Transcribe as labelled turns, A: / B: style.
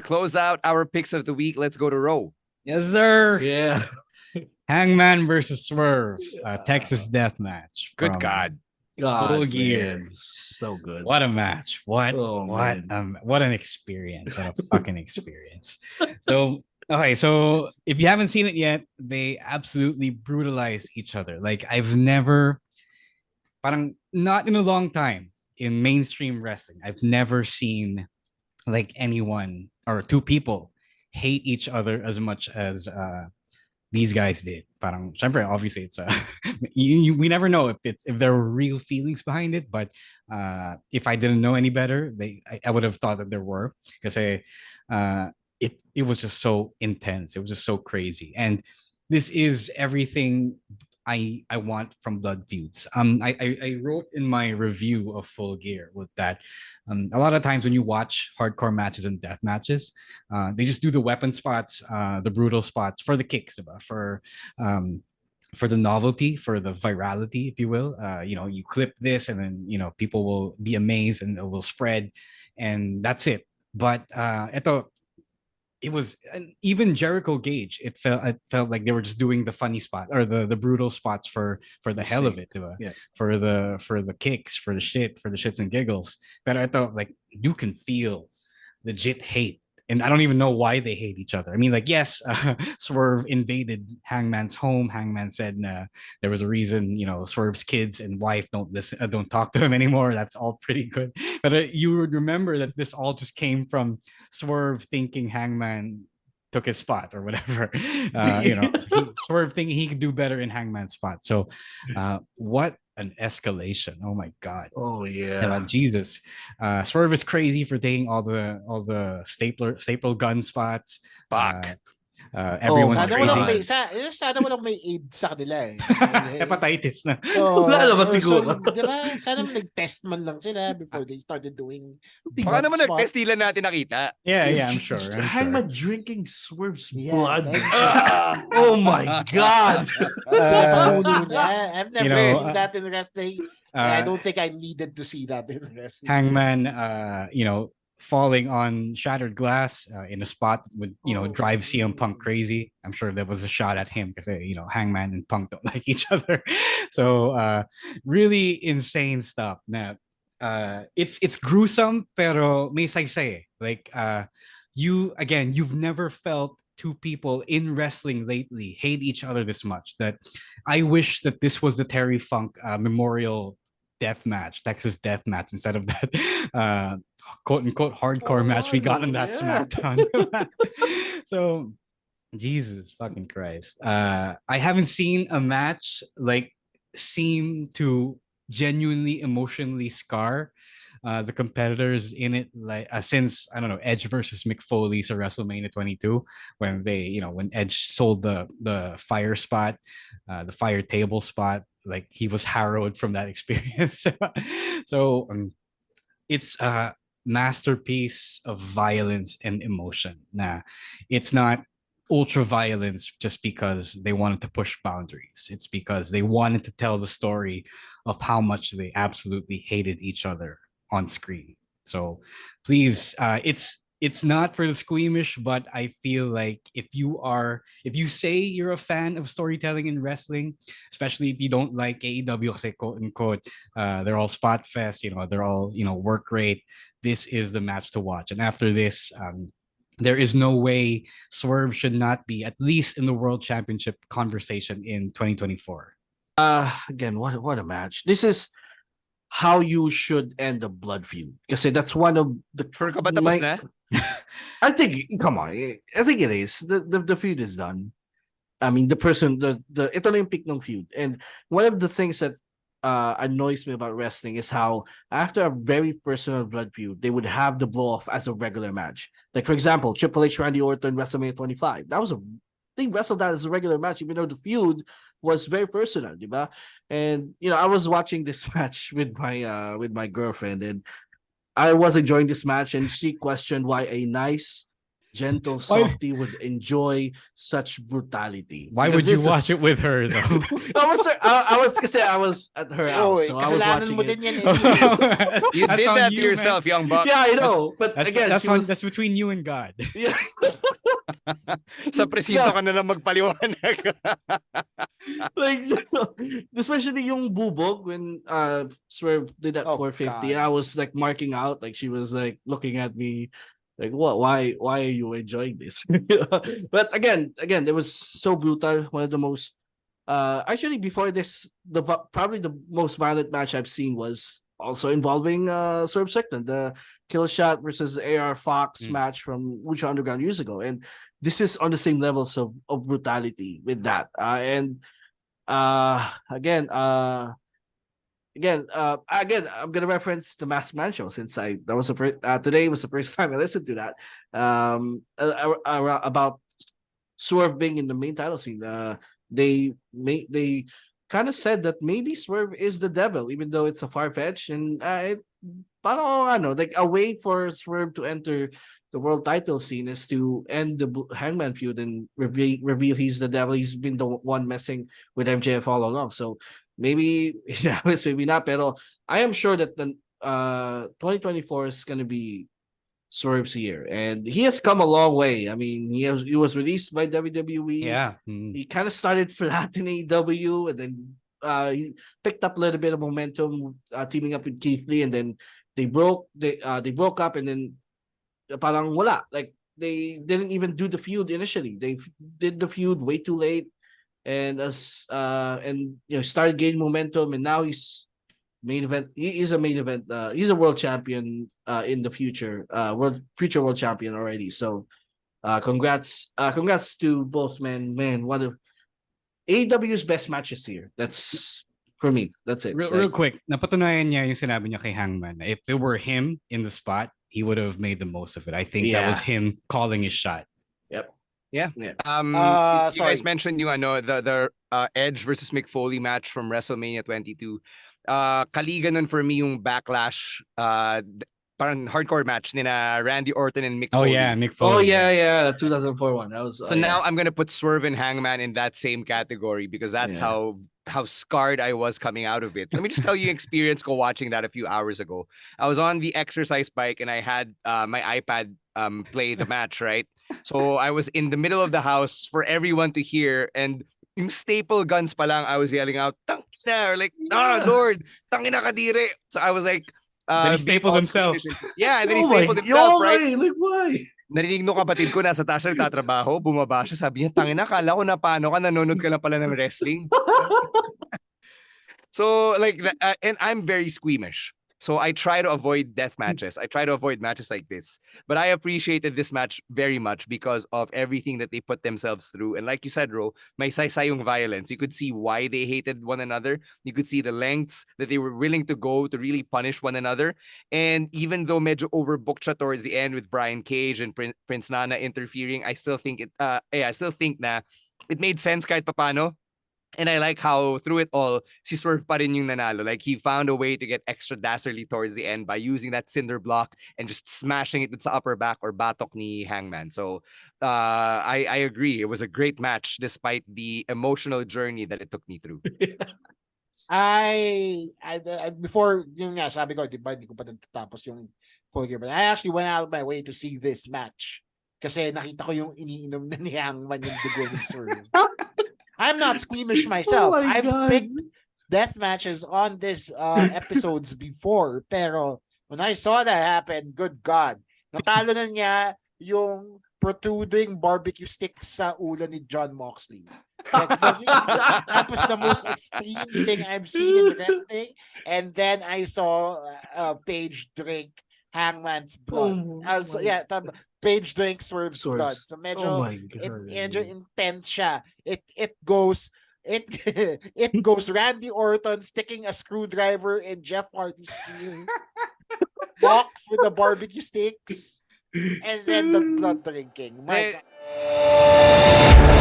A: close out our picks of the week, let's go to Ro.
B: Yes, sir.
C: Yeah.
B: Hangman versus Swerve, Texas Death Match.
A: Good God.
B: Full Gear.
C: Man. So good.
B: What a match. What an experience. What a fucking experience. So okay, so if you haven't seen it yet, they absolutely brutalize each other. Like I've never, parang not in a long time in mainstream wrestling, I've never seen like anyone or two people hate each other as much as these guys did. Parang, syempre, obviously, it's we never know if there were real feelings behind it. But if I didn't know any better, I would have thought that there were, because it was just so intense. It was just so crazy, and this is everything I want from blood feuds. I wrote in my review of Full Gear with that. A lot of times when you watch hardcore matches and death matches, they just do the weapon spots, the brutal spots for the kicks, diba? For the novelty, for the virality, if you will. You clip this, and then people will be amazed, and it will spread, and that's it. But it was, and even Jericho Gage, it felt like they were just doing the funny spot or the brutal spots for the hell of it, diba?
C: Yeah.
B: For the kicks, for the shits and giggles. But I thought, like, you can feel legit hate, and I don't even know why they hate each other. I mean, like, yes, Swerve invaded Hangman's home. Hangman said there was a reason, Swerve's kids and wife don't talk to him anymore. That's all pretty good. But you would remember that this all just came from Swerve thinking Hangman took his spot or whatever. Swerve thinking he could do better in Hangman's spot. So, what an escalation! Oh my God!
C: Oh yeah.
B: Jesus. Swerve is crazy for taking all the staple gun spots.
A: Fuck.
B: Everyone's
D: Sana
B: crazy.
D: walang may aid sa kanila eh.
B: Hepatitis na.
C: Wala naman siguro.
D: Diba? Sana nag-test man lang sila before they started doing
A: Baka naman nag-test nila natin nakita.
B: Yeah, I'm sure.
C: Hangman drinking Swerve's
D: Yeah,
C: blood.
D: that's-
C: Oh my God.
D: I've never seen that in wrestling. I don't think I needed to see that in wrestling.
B: Hangman, falling on shattered glass in a spot would drive CM Punk crazy. I'm sure there was a shot at him because Hangman and Punk don't like each other. So really insane stuff. Now it's gruesome, pero may saysay. Like you've never felt two people in wrestling lately hate each other this much. That I wish that this was the Terry Funk memorial death match, Texas death match, instead of that quote unquote hardcore match we got in that SmackDown. So Jesus fucking Christ. I haven't seen a match like seem to genuinely emotionally scar the competitors in it, like since I don't know, Edge versus Mick Foley's WrestleMania 22, when when Edge sold the fire spot, the fire table spot, like he was harrowed from that experience. So it's a masterpiece of violence and emotion. Nah, it's not ultra violence just because they wanted to push boundaries. It's because they wanted to tell the story of how much they absolutely hated each other on screen. So please, it's not for the squeamish, but I feel like if you say you're a fan of storytelling in wrestling, especially if you don't like AEW, say quote unquote, they're all spot fest, they're all work rate, this is the match to watch. And after this, there is no way Swerve should not be at least in the world championship conversation in 2024.
C: Again, what a match. This is how you should end a blood feud. Kasi that's one of the...
A: Sure ka ba tapos na?
C: I think, come on, I think it is. The feud is done. I mean, ito na yung peak ng feud. And one of the things that annoys me about wrestling is how after a very personal blood feud, they would have the blow off as a regular match. Like, for example, Triple H, Randy Orton, WrestleMania 25. They wrestled that as a regular match, even though the feud was very personal, diba? And I was watching this match with my girlfriend, and I was enjoying this match, and she questioned why a nice gentle softy would enjoy such brutality.
B: Why would you watch it with her though?
C: I was at her house, so I was watching
D: mo
C: it.
D: din yan,
A: You
B: That's
A: did
B: on
A: that to
B: you, man.
A: yourself, young buck.
C: Yeah, I know, but
B: That's,
C: again,
B: that's between you and God.
C: yeah.
A: Sa presinto ka na lang magpaliwanag.
C: Like, especially yung bubog when Swerve did that 450, and I was like marking out, like she was like looking at me like, what, why are you enjoying this? But again, it was so brutal. One of the most actually before this, probably the most violent match I've seen was also involving Swerve Strickland, the kill shot versus AR Fox match from Lucha Underground years ago, and this is on the same levels of brutality with that. Again, I'm gonna reference the Masked Man show, since today was the first time I listened to that. About Swerve being in the main title scene. They kind of said that maybe Swerve is the devil, even though it's a far fetch, and like a way for Swerve to enter the world title scene is to end the Hangman feud and reveal he's the devil. He's been the one messing with MJF all along. So maybe, maybe not. Pero I am sure that the 2024 is going to be Swerve's year, and he has come a long way. I mean, he was released by WWE.
B: Yeah,
C: he kind of started flat in AEW, and then he picked up a little bit of momentum, teaming up with Keith Lee, and then they broke up, and then parang wala. Like, they didn't even do the feud initially. They did the feud way too late, and started gaining momentum, and now he's main event. He is a main event. He's a world champion in the future. Future world champion already. So, congrats to both men. Man, one of AEW's best matches here. That's for me. That's it.
B: Real quick, napatunayan niya yung sinabi niya kay Hangman. If it were him in the spot, he would have made the most of it. I think that was him calling his shot.
C: Yep.
A: Yeah. You guys mentioned the Edge versus Mick Foley match from WrestleMania 22. Kaligan nun for me yung Backlash, parang hardcore match nina Randy Orton and Mick Foley.
B: Oh yeah, Mick Foley.
C: Oh yeah, 2004 one. That was
A: so now I'm gonna put Swerve and Hangman in that same category, because that's how scarred I was coming out of it. Let me just tell you experience ko watching that a few hours ago. I was on the exercise bike and I had my iPad play the match, right? So I was in the middle of the house for everyone to hear, and yung staple guns pa lang, I was yelling out, "Tangina!" or like, Lord, tangina kadire. So I was like,
B: then he stapled himself.
A: Yeah, and then he stapled himself, right?
C: Like, why?
A: Narinig no kapatid ko, nasa taas nagtatrabaho, bumaba siya, sabi niya, tangina, kala ko na paano ka, nanonood ka na pala ng wrestling. So, like, and I'm very squeamish. So I try to avoid death matches. I try to avoid matches like this. But I appreciated this match very much because of everything that they put themselves through. And like you said, Ro, may saysayong violence. You could see why they hated one another. You could see the lengths that they were willing to go to really punish one another. And even though medyo overbooked siya towards the end with Brian Cage and Prince Nana interfering, I still think na it made sense kahit papano. And I like how through it all, si Swerve pa rin yung nanalo. Like, he found a way to get extra dastardly towards the end by using that cinder block and just smashing it sa upper back or batok ni Hangman. So I agree. It was a great match despite the emotional journey that it took me through.
D: I before yung nga sabi ko, diba, hindi ko pa natatapos yung full gear, but I actually went out of my way to see this match kasi nakita ko yung iniinom na ni Hangman yung dugo ni Swerve. I'm not squeamish myself. I've picked death matches on this episodes before, pero when I saw that happen, good God, natalo na niya yung protruding barbecue stick sa ulo ni John Moxley. That was the most extreme thing I've seen in wrestling. And then I saw Page drink Hangman's blood. Page drink Swerve's blood. So medyo intense siya. It goes Randy Orton sticking a screwdriver in Jeff Hardy's box with the barbecue sticks, and then the blood drinking. My God.